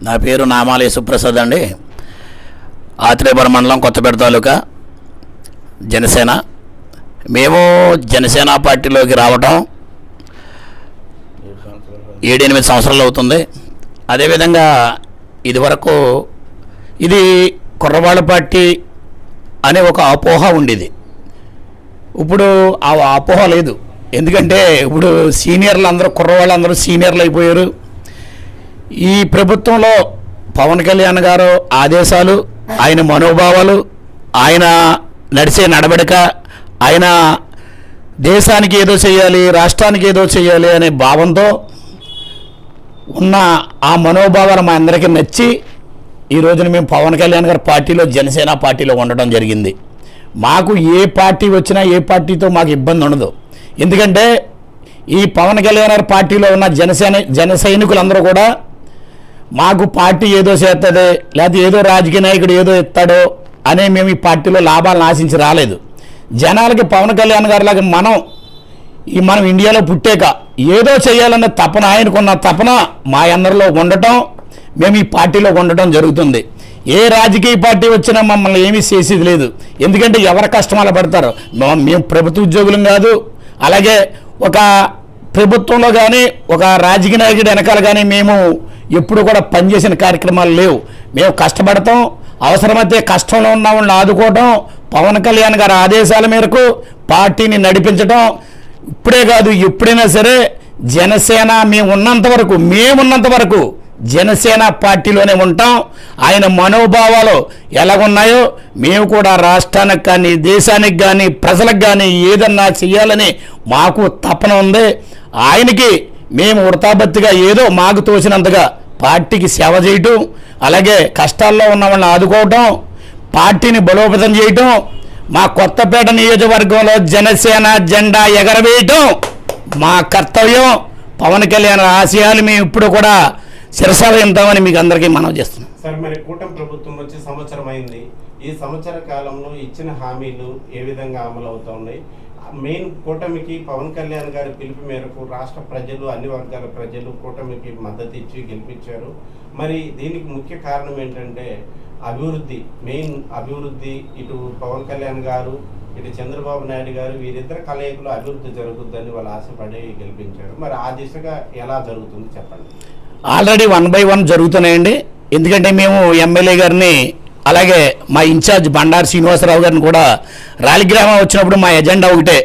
నా పేరు నామాల యేసుప్రసాద్ అండి. ఆత్రేయపురం మండలం కొత్తపేట తాలూకా జనసేన. మేము జనసేన పార్టీలోకి రావటం 7-8 సంవత్సరాలు అవుతుంది. అదేవిధంగా ఇదివరకు ఇది కుర్రవాళ్ళ పార్టీ అనే ఒక అపోహ ఉండేది. ఇప్పుడు ఆ అపోహ లేదు. ఎందుకంటే ఇప్పుడు సీనియర్లు అందరూ కుర్రవాళ్ళందరూ సీనియర్లు అయిపోయారు. ఈ ప్రభుత్వంలో పవన్ కళ్యాణ్ గారు ఆదేశాలు, ఆయన మనోభావాలు, ఆయన నడిచే నడవడిక, ఆయన దేశానికి ఏదో చేయాలి, రాష్ట్రానికి ఏదో చేయాలి అనే భావంతో ఉన్న ఆ మనోభావాలు మా అందరికీ నచ్చి ఈ రోజున మేము పవన్ కళ్యాణ్ గారి పార్టీలో జనసేన పార్టీలో ఉండడం జరిగింది. మాకు ఏ పార్టీ వచ్చినా ఏ పార్టీతో మాకు ఇబ్బంది ఉండదు. ఎందుకంటే ఈ పవన్ కళ్యాణ్ గారి పార్టీలో ఉన్న జన సైనికులందరూ కూడా మాకు పార్టీ ఏదో చేస్తుంది, లేకపోతే ఏదో రాజకీయ నాయకుడు ఏదో ఇస్తాడో అనే మేము ఈ పార్టీలో లాభాలను ఆశించి రాలేదు. జనాలకి పవన్ కళ్యాణ్ గారిలాగా మనం ఇండియాలో పుట్టాక ఏదో చేయాలన్న తపన, ఆయనకున్న తపన మా అందరిలో ఉండటం, మేము ఈ పార్టీలో ఉండటం జరుగుతుంది. ఏ రాజకీయ పార్టీ వచ్చినా మమ్మల్ని ఏమీ చేసేది లేదు. ఎందుకంటే ఎవరి కష్టమాల పడతారు. మేము ప్రభుత్వ ఉద్యోగులం కాదు. అలాగే ఒక ప్రభుత్వంలో కానీ ఒక రాజకీయ నాయకుడి వెనకాల కానీ మేము ఎప్పుడు కూడా పనిచేసిన కార్యక్రమాలు లేవు. మేము కష్టపడతాం, అవసరమైతే కష్టంలో ఉన్న వాళ్ళని ఆదుకోవటం, పవన్ కళ్యాణ్ గారి ఆదేశాల మేరకు పార్టీని నడిపించడం. ఇప్పుడే కాదు, ఎప్పుడైనా సరే జనసేన మేమున్నంత వరకు జనసేన పార్టీలోనే ఉంటాం. ఆయన మనోభావాలు ఎలాగున్నాయో మేము కూడా రాష్ట్రానికి కానీ, దేశానికి కానీ, ప్రజలకు కానీ ఏదన్నా చేయాలని మాకు తపన ఉంది. ఆయనకి మేము వృతాబత్తిగా ఏదో మాకు తోచినంతగా పార్టీకి సేవ చేయటం, అలాగే కష్టాల్లో ఉన్న వాళ్ళని ఆదుకోవటం, పార్టీని బలోపేతం చేయటం, మా కొత్తపేట నియోజకవర్గంలో జనసేన జెండా ఎగరవేయటం మా కర్తవ్యం. పవన్ కళ్యాణ్ ఆశయాలు మేము ఇప్పుడు కూడా శిరసావహింతామని మీకు అందరికీ మనవి చేస్తున్నాం. సార్, మరి కూటమి ప్రభుత్వం వచ్చి సంవత్సరం అయింది. ఈ సంవత్సర కాలంలో ఇచ్చిన హామీలు ఏ విధంగా అమలు అవుతా ఉన్నాయి? మెయిన్ కూటమికి పవన్ కళ్యాణ్ గారి పిలుపు మేరకు రాష్ట్ర ప్రజలు, అన్ని వర్గాల ప్రజలు కూటమికి మద్దతు ఇచ్చి గెలిపించారు. మరి దీనికి ముఖ్య కారణం ఏంటంటే మెయిన్ అభివృద్ధి. ఇటు పవన్ కళ్యాణ్ గారు, ఇటు చంద్రబాబు నాయుడు గారు, వీరిద్దరు కలయికలో అభివృద్ధి జరుగుతుందని వాళ్ళు ఆశపడి గెలిపించారు. మరి ఆ దిశగా ఎలా జరుగుతుంది చెప్పండి. ఆల్రెడీ 1 by 1 జరుగుతున్నాయండి. ఎందుకంటే మేము ఎమ్మెల్యే గారిని, అలాగే మా ఇన్ఛార్జ్ బండారు శ్రీనివాసరావు గారిని కూడా రాలిగ్రామం వచ్చినప్పుడు మా ఎజెండా ఒకటే,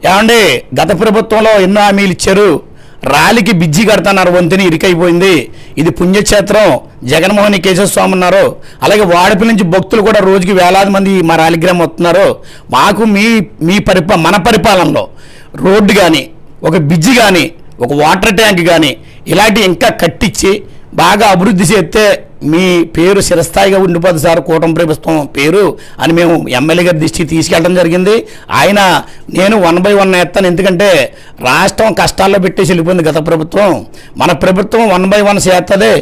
ఏమండి గత ప్రభుత్వంలో ఎన్నో హామీలు ఇచ్చారు, రాలికి బిజ్జి కడతాన్నారు, వంతుని ఇరికైపోయింది, ఇది పుణ్యక్షేత్రం, జగన్మోహన్ కేశవస్వామి ఉన్నారు, అలాగే వాడపి నుంచి భక్తులు కూడా రోజుకి వేలాది మంది మా రాలిగ్రామం వస్తున్నారు. మాకు మన పరిపాలనలో రోడ్డు కానీ, ఒక బిజ్జి కానీ, ఒక వాటర్ ట్యాంక్ కానీ ఇలాంటి ఇంకా కట్టించి బాగా అభివృద్ధి చేస్తే మీ పేరు చిరస్థాయిగా ఉండిపోతుంది సార్, కూటమి ప్రభుత్వం పేరు అని మేము ఎమ్మెల్యే గారి దృష్టికి తీసుకెళ్ళడం జరిగింది. నేను 1 by 1 ఎత్తాను. ఎందుకంటే రాష్ట్రం కష్టాల్లో పెట్టేసి వెళ్ళిపోయింది గత ప్రభుత్వం. మన ప్రభుత్వం 1 by 1 చేస్తుంది,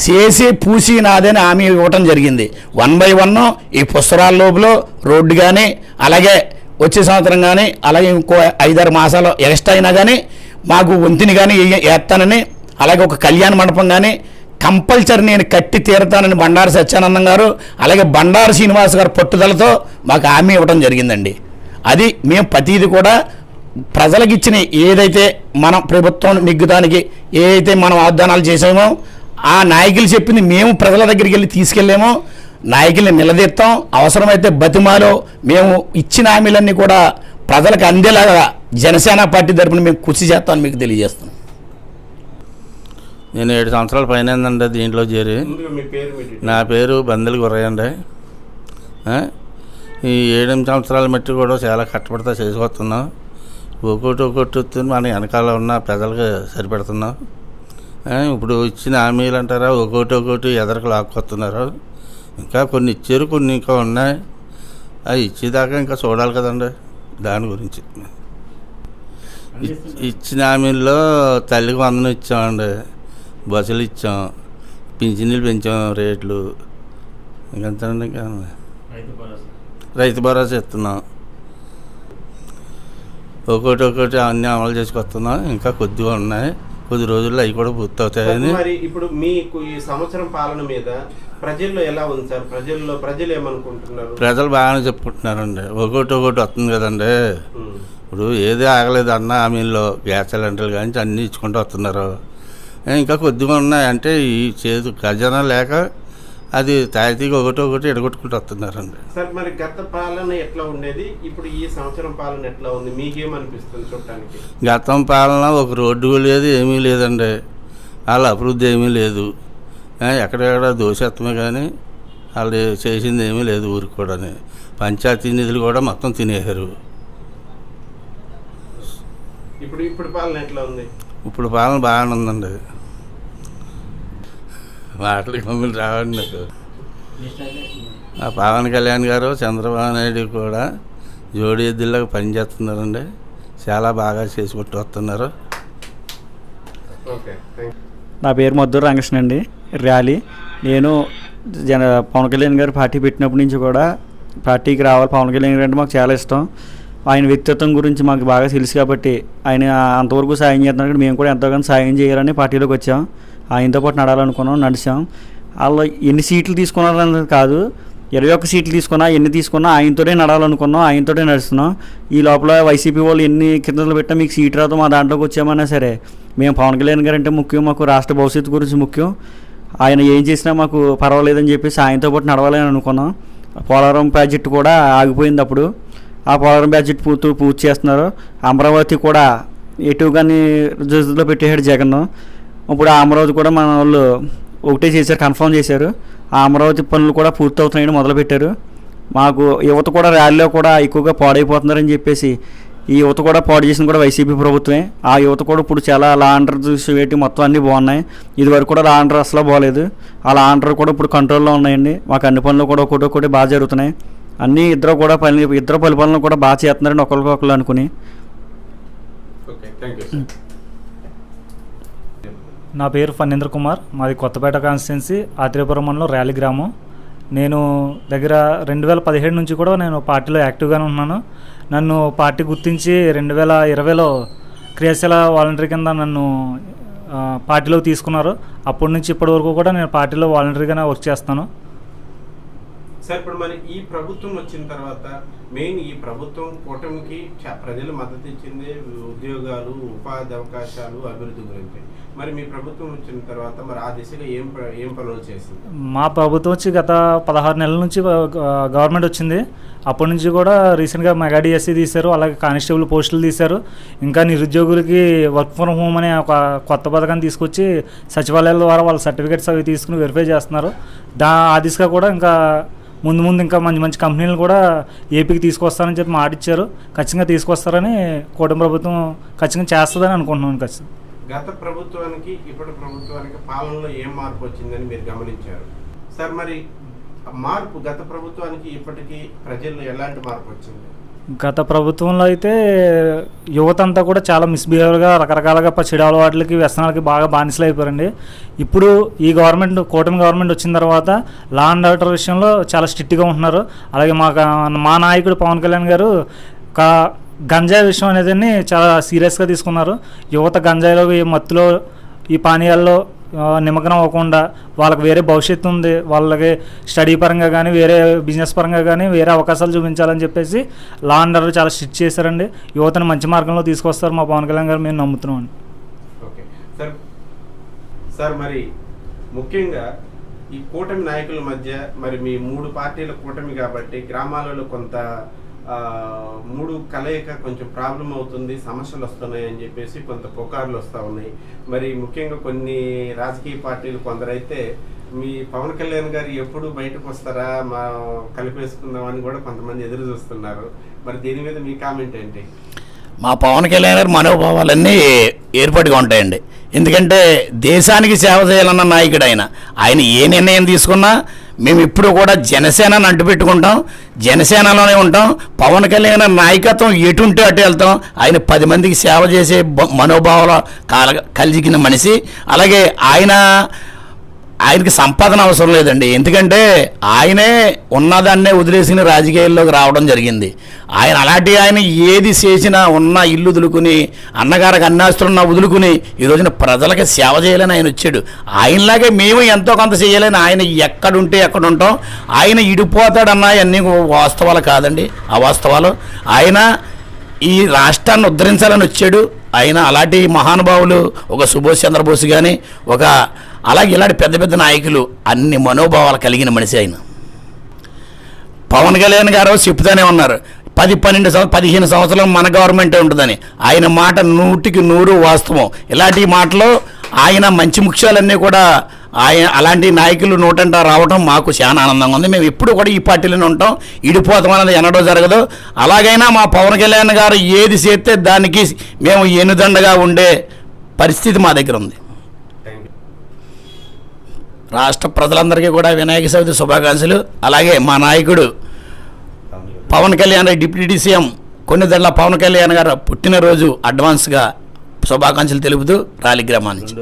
చేసి పూసి నాదని హామీ ఇవ్వటం జరిగింది. 1 by 1 ఈ పుస్తకాల లోపల రోడ్డు కానీ, అలాగే వచ్చే సంవత్సరం కానీ, అలాగే ఇంకో 5-6 మాసాలు ఎక్స్ట్రా అయినా కానీ మాకు వంతిని కానీ వేస్తానని, అలాగే ఒక కళ్యాణ మండపం కానీ కంపల్సరీ నేను కట్టి తీరుతానని బండారు సత్యానందం గారు, అలాగే బండారు శ్రీనివాస్ గారు పట్టుదలతో మాకు హామీ ఇవ్వడం జరిగిందండి. అది మేము ప్రతిదీ కూడా ప్రజలకు ఇచ్చిన ఏదైతే మనం ప్రభుత్వం నెగ్గుతానికి ఏదైతే మనం వాగ్దానాలు చేసామో ఆ నాయకులు చెప్పింది మేము ప్రజల దగ్గరికి వెళ్ళి తీసుకెళ్ళామో నాయకుల్ని నిలదీస్తాం. అవసరమైతే బతిమాలో మేము ఇచ్చిన హామీలన్నీ కూడా ప్రజలకు అందేలాగా జనసేన పార్టీ తరపున మేము కృషి చేస్తామని మీకు తెలియజేస్తున్నాం. నేను 7 సంవత్సరాల పైన అండి దీంట్లో చేరి. నా పేరు బందెల గుర్రయ్య అండి. ఈ 7-8 సంవత్సరాల మట్టి కూడా చాలా కష్టపడతా చేసుకొస్తున్నాం. ఒక్కొక్కటి మన వెనకాల ఉన్న ప్రజలకు సరిపెడుతున్నాం. ఇప్పుడు ఇచ్చిన హామీలు అంటారా ఒక్కొక్కటి ఎదరకు లాక్కొస్తున్నారు. ఇంకా కొన్ని ఇచ్చారు, కొన్ని ఇంకా ఉన్నాయి. అవి ఇచ్చేదాకా ఇంకా చూడాలి కదండి. దాని గురించి ఇచ్చిన హామీల్లో తల్లికి వందనం ఇచ్చామండి, బస్సులు ఇచ్చాం, పింఛనీలు పెంచాం, రేట్లు ఇంకంతేనండి. ఇంకా రైతు భరోసా ఇస్తున్నాం. ఒక్కొక్కటి అన్నీ అమలు చేసుకొస్తున్నాం. ఇంకా కొద్దిగా ఉన్నాయి, కొద్ది రోజుల్లో అవి కూడా పూర్తవుతాయని. మరి ఇప్పుడు మీకు ఈ సంవత్సరం పాలన మీద ప్రజల్లో ఎలా ఉంది సార్? ప్రజలు ఏమనుకుంటున్నారు? ప్రజలు బాగానే చెప్పుకుంటున్నారండి. ఒకటి వస్తుంది కదండి. ఇప్పుడు ఏది ఆగలేదు అన్న హామీల్లో గ్యాస్ సిలిండర్లు కానీ అన్నీ ఇచ్చుకుంటూ వస్తున్నారు. ఇంకా కొద్దిగా ఉన్నాయంటే ఈ చేదు ఖజానా లేక అది తాయితీగా ఒకటి ఎడగొట్టుకుంటూ వస్తున్నారండి. సార్ మరి గత పాలన ఎట్లా ఉండేది, ఇప్పుడు ఈ సంవత్సరం పాలన ఎట్లా ఉంది, మీకేమనిపిస్తుంది చూడటానికి? గతం పాలన ఒక రోడ్డు లేదు, ఏమీ లేదండి. వాళ్ళ అభివృద్ధి ఏమీ లేదు. ఎక్కడెక్కడ దోషత్వమే కానీ వాళ్ళు చేసింది ఏమీ లేదు. ఊరికి కూడా పంచాయతీ నిధులు కూడా మొత్తం తినేశారు. ఇప్పుడు పాలన ఎట్లా ఉంది? ఇప్పుడు పాలన బాగానే ఉందండి. మాటలకి మమ్మల్ని రావండి నాకు. ఆ పవన్ కళ్యాణ్ గారు చంద్రబాబు నాయుడు కూడా జోడి ఎద్దుల్లాగా పనిచేస్తున్నారండి. చాలా బాగా చేసుకుంటూ వస్తున్నారు. నా పేరు మద్దూరు రామకృష్ణ అండి, ర్యాలీ. నేను పవన్ కళ్యాణ్ గారు పార్టీ పెట్టినప్పటి నుంచి కూడా పార్టీకి రావాలి. పవన్ కళ్యాణ్ గారు అంటే మాకు చాలా ఇష్టం. ఆయన వ్యక్తిత్వం గురించి మాకు బాగా తెలుసు కాబట్టి ఆయన అంతవరకు సాయం చేస్తున్నారు. మేము కూడా ఎంతోగానో సాయం చేయాలని పార్టీలోకి వచ్చాం. ఆయనతో పాటు నడాలనుకున్నాం, నడిచాం. వాళ్ళు ఎన్ని సీట్లు తీసుకున్నారన్నది కాదు, 21 సీట్లు తీసుకున్నా ఎన్ని తీసుకున్నా ఆయనతోనే నడాలనుకున్నాం, ఆయనతోనే నడుస్తున్నాం. ఈ లోపల వైసీపీ వాళ్ళు ఎన్ని కిందలు పెట్టా మీకు సీట్ రాదు మా దాంట్లోకి వచ్చామన్నా సరే మేము పవన్ కళ్యాణ్ గారు అంటే ముఖ్యం, మాకు రాష్ట్ర భవిష్యత్తు గురించి ముఖ్యం. ఆయన ఏం చేసినా మాకు పర్వాలేదని చెప్పేసి ఆయనతో పాటు నడవాలని అనుకున్నాం. పోలవరం ప్రాజెక్టు కూడా ఆగిపోయింది. అప్పుడు ఆ పోలవరం ప్రాజెక్టు పూర్తి చేస్తున్నారు. అమరావతి కూడా ఎటుగాని రిజర్వ్లో పెట్టేశాడు జగన్. ఇప్పుడు ఆ అమరావతి కూడా మన వాళ్ళు ఒకటే చేశారు, కన్ఫర్మ్ చేశారు. ఆ అమరావతి పనులు కూడా పూర్తవుతున్నాయని మొదలుపెట్టారు. మాకు యువత కూడా ర్యాలీలో కూడా ఎక్కువగా పాడైపోతున్నారని చెప్పేసి ఈ యువత కూడా పాడు చేసిన కూడా వైసీపీ ప్రభుత్వమే. ఆ యువత కూడా ఇప్పుడు చాలా లా అండర్ చూసి మొత్తం అన్నీ బాగున్నాయి. ఇది వరకు కూడా లా అండర్ అసలు బాగలేదు. ఆ లా అండర్ కూడా ఇప్పుడు కంట్రోల్లో ఉన్నాయండి. మాకు అన్ని పనులు కూడా ఒకటి బాగా జరుగుతున్నాయి. అన్నీ ఇద్దరు పరిపాలన కూడా బాగా చేస్తున్నారండి ఒకరికొకరు అనుకుని. నా పేరు ఫణీంద్ర కుమార్, మాది కొత్తపేట కాన్స్టిట్యున్సీ, ఆత్రేయపురం మండలం ర్యాలీ గ్రామం. నేను దగ్గర 2017 నుంచి కూడా నేను పార్టీలో యాక్టివ్గానే ఉన్నాను. నన్ను పార్టీ గుర్తించి 2020లో క్రియాశీల వాలంటీర్ కింద నన్ను పార్టీలోకి తీసుకున్నారు. అప్పటి నుంచి ఇప్పటి వరకు కూడా నేను పార్టీలో వాలంటీర్గానే వర్క్ చేస్తాను. సార్ ఇప్పుడు మరి ఈ ప్రభుత్వం వచ్చిన తర్వాత మెయిన్ ఈ ప్రభుత్వం కూటమికి ప్రజలు మద్దతు ఇచ్చింది ఉద్యోగాలు, ఉపాధి అవకాశాలు, అభివృద్ధి గురించి. మరి మీ ప్రభుత్వం వచ్చిన తర్వాత మరి ఆ దిశగా ఏం పనులు చేసింది? మా ప్రభుత్వం వచ్చి గత 16 నెలల నుంచి గవర్నమెంట్ వచ్చింది. అప్పటి నుంచి కూడా రీసెంట్గా మెగా డిఎస్సీ తీశారు, అలాగే కానిస్టేబుల్ పోస్టులు తీశారు. ఇంకా నిరుద్యోగులకి వర్క్ ఫ్రమ్ హోమ్ అనే ఒక కొత్త పథకాన్ని తీసుకొచ్చి సచివాలయాల ద్వారా వాళ్ళ సర్టిఫికేట్స్ అవి తీసుకుని వెరిఫై చేస్తున్నారు. ఆ దిశగా కూడా ఇంకా ముందు ఇంకా మంచి కంపెనీలు కూడా ఏపీకి తీసుకొస్తారని చెప్పి మాట ఇచ్చారు. ఖచ్చితంగా తీసుకొస్తారని కూటమి ప్రభుత్వం ఖచ్చితంగా చేస్తుందని అనుకుంటున్నాను. ఖచ్చితంగా గత ప్రభుత్వానికి ఇప్పటి ప్రభుత్వానికి పాలనలో ఏం మార్పు వచ్చిందని మీరు గమనించారు సార్? మరి మార్పు గత ప్రభుత్వానికి ఇప్పటికీ ప్రజల్లో ఎలాంటి మార్పు వచ్చింది? గత ప్రభుత్వంలో అయితే యువత అంతా కూడా చాలా మిస్బిహేవ్గా రకరకాలుగా చెడు అలవాట్లకి వ్యసనాలకి బాగా బానిసలు అయిపోయారండి. ఇప్పుడు ఈ కూటమి గవర్నమెంట్ వచ్చిన తర్వాత లా అండ్ ఆర్డర్ విషయంలో చాలా స్ట్రిక్ట్గా ఉంటున్నారు. అలాగే మా నాయకుడు పవన్ కళ్యాణ్ గారు గంజాయి విషయం అనేది చాలా సీరియస్గా తీసుకున్నారు. యువత గంజాయిలో, ఈ మత్తులో, ఈ పానీయాల్లో నిమగ్నం అవ్వకుండా వాళ్ళకి వేరే భవిష్యత్తు ఉంది, వాళ్ళకి స్టడీ పరంగా కానీ వేరే బిజినెస్ పరంగా కానీ వేరే అవకాశాలు చూపించాలని చెప్పేసి లా అండ్ ఆర్డర్ చాలా స్ట్రిక్ట్ చేశారండి. యువతను మంచి మార్గంలో తీసుకొస్తారు మా పవన్ కళ్యాణ్ గారు, మేము నమ్ముతున్నాం అండి. ఓకే సార్ మరి ముఖ్యంగా ఈ కూటమి నాయకుల మధ్య మరి మీ 3 పార్టీల కూటమి కాబట్టి గ్రామాలలో కొంత 3 కలయిక కొంచెం ప్రాబ్లం అవుతుంది, సమస్యలు వస్తున్నాయి అని చెప్పేసి కొంత పుకార్లు వస్తూ ఉన్నాయి. మరి ముఖ్యంగా కొన్ని రాజకీయ పార్టీలు కొందరైతే మీ పవన్ కళ్యాణ్ గారు ఎప్పుడు బయటకు వస్తారా మా కలిపేసుకుందామని కూడా కొంతమంది ఎదురు చూస్తున్నారు. మరి దీని మీద మీ కామెంట్ ఏంటి? మా పవన్ కళ్యాణ్ గారి మనోభావాలన్నీ ఏర్పాటుగా ఉంటాయండి. ఎందుకంటే దేశానికి సేవ చేయాలన్న నాయకుడు ఆయన ఏ నిర్ణయం తీసుకున్నా మేము ఇప్పుడు కూడా జనసేనని అంటుపెట్టుకుంటాం, జనసేనలోనే ఉంటాం. పవన్ కళ్యాణ్ నాయకత్వం ఎటుంటే అటు వెళ్తాం. ఆయన 10 మందికి సేవ చేసే మనోభావాల కలిగిన మనిషి. అలాగే ఆయన ఆయనకి సంపాదన అవసరం లేదండి. ఎందుకంటే ఆయనే ఉన్నదాన్నే వదిలేసిన రాజకీయాల్లోకి రావడం జరిగింది. ఆయన ఏది చేసినా ఉన్న ఇల్లు వదులుకుని అన్నగారికి అన్నాస్తున్న వదులుకుని ఈ రోజున ప్రజలకి సేవ చేయాలని ఆయన వచ్చాడు. ఆయనలాగే మేము ఎంతో కొంత చేయాలని ఆయన ఎక్కడుంటే ఎక్కడ ఉంటాం. ఆయన ఇడిపోతాడన్నా అన్నీ వాస్తవాలు కాదండి, అవాస్తవాలు. ఆయన ఈ రాష్ట్రాన్ని ఉద్ధరించాలని వచ్చాడు. ఆయన అలాంటి మహానుభావులు ఒక సుభాష్ చంద్రబోస్ కానీ అలాగే ఇలాంటి పెద్ద పెద్ద నాయకులు అన్ని మనోభావాలు కలిగిన మనిషి ఆయన. పవన్ కళ్యాణ్ గారు చెప్తానే ఉన్నారు 15 సంవత్సరాలు మన గవర్నమెంటే ఉంటుందని. ఆయన మాట 100% వాస్తవం. ఇలాంటి మాటలు ఆయన మంచి ముఖ్యాలన్నీ కూడా అలాంటి నాయకులు నోటంట రావటం మాకు చాలా ఆనందంగా ఉంది. మేము ఎప్పుడు కూడా ఈ పార్టీలోనే ఉంటాం, ఇడిపోతామన్నది ఎన్నడో జరగదు. అలాగైనా మా పవన్ కళ్యాణ్ గారు ఏది చేస్తే దానికి మేము ఎనుదండగా ఉండే పరిస్థితి మా దగ్గర ఉంది. రాష్ట్ర ప్రజలందరికీ కూడా వినాయక చవితి శుభాకాంక్షలు. అలాగే మా నాయకుడు పవన్ కళ్యాణ్ డిప్యూటీ సీఎం కొన్నిదెళ్ల పవన్ కళ్యాణ్ గారు పుట్టినరోజు అడ్వాన్స్గా శుభాకాంక్షలు తెలుపుతూ రాలి గ్రామానికి.